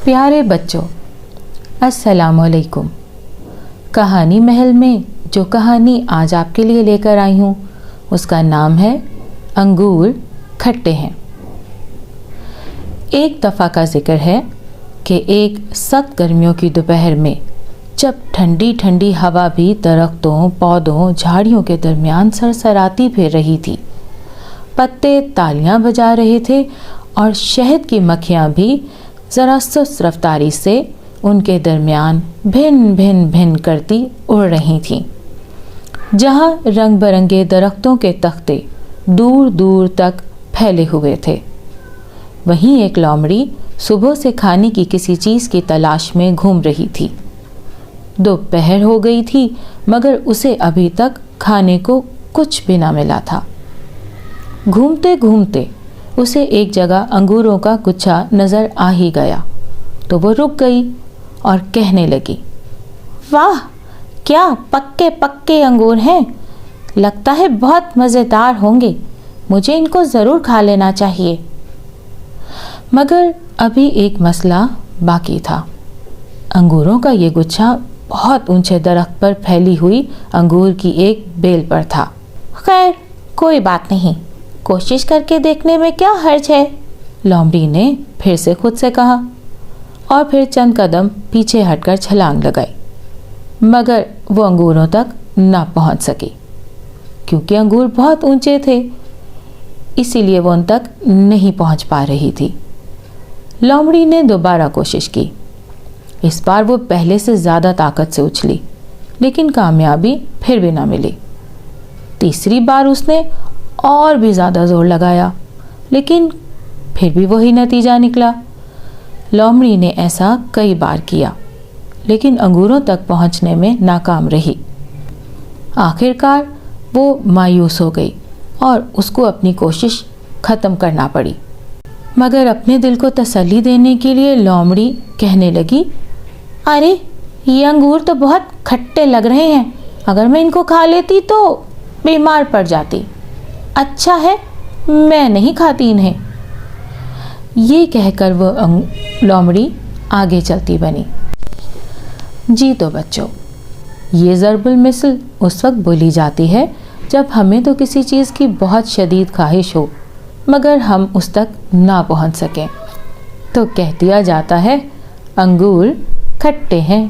پیارے بچوں، السلام علیکم۔ کہانی محل میں جو کہانی آج آپ کے لیے لے کر آئی ہوں اس کا نام ہے انگور کھٹے ہیں۔ ایک دفعہ کا ذکر ہے کہ ایک سخت گرمیوں کی دوپہر میں جب ٹھنڈی ٹھنڈی ہوا بھی درختوں، پودوں، جھاڑیوں کے درمیان سرسراتی پھر رہی تھی، پتے تالیاں بجا رہے تھے اور شہد کی مکھیاں بھی ذرا سست رفتاری سے ان کے درمیان بھن بھن بھن کرتی اڑ رہی تھیں۔ جہاں رنگ برنگے درختوں کے تختے دور دور تک پھیلے ہوئے تھے، وہیں ایک لومڑی صبح سے کھانے کی کسی چیز کی تلاش میں گھوم رہی تھی۔ دوپہر ہو گئی تھی مگر اسے ابھی تک کھانے کو کچھ بھی نہ ملا تھا۔ گھومتے گھومتے اسے ایک جگہ انگوروں کا گچھا نظر آ ہی گیا تو وہ رک گئی اور کہنے لگی، واہ، کیا پکے پکے انگور ہیں، لگتا ہے بہت مزیدار ہوں گے، مجھے ان کو ضرور کھا لینا چاہیے۔ مگر ابھی ایک مسئلہ باقی تھا۔ انگوروں کا یہ گچھا بہت اونچے درخت پر پھیلی ہوئی انگور کی ایک بیل پر تھا۔ خیر، کوئی بات نہیں، کوشش کر کے دیکھنے میں کیا حرج ہے، لومڑی نے پھر سے خود سے کہا اور پھر چند قدم پیچھے ہٹ کر چھلانگ لگائی، مگر وہ انگوروں تک نہ پہنچ سکی کیونکہ انگور بہت اونچے تھے، اسی لیے وہ ان تک نہیں پہنچ پا رہی تھی۔ لومڑی نے دوبارہ کوشش کی۔ اس بار وہ پہلے سے زیادہ طاقت سے اچھلی لیکن کامیابی پھر بھی نہ ملی۔ تیسری بار اس نے اور بھی زیادہ زور لگایا لیکن پھر بھی وہی نتیجہ نکلا۔ لومڑی نے ایسا کئی بار کیا لیکن انگوروں تک پہنچنے میں ناکام رہی۔ آخر کار وہ مایوس ہو گئی اور اس کو اپنی کوشش ختم کرنا پڑی۔ مگر اپنے دل کو تسلی دینے کے لیے لومڑی کہنے لگی، ارے یہ انگور تو بہت کھٹے لگ رہے ہیں، اگر میں ان کو کھا لیتی تو بیمار پڑ جاتی، اچھا ہے میں نہیں کھاتی انہیں۔ یہ کہہ کر وہ لومڑی آگے چلتی بنی۔ جی تو بچوں، یہ ضرب المثل اس وقت بولی جاتی ہے جب ہمیں تو کسی چیز کی بہت شدید خواہش ہو مگر ہم اس تک نہ پہنچ سکیں، تو کہہ دیا جاتا ہے انگور کھٹے ہیں۔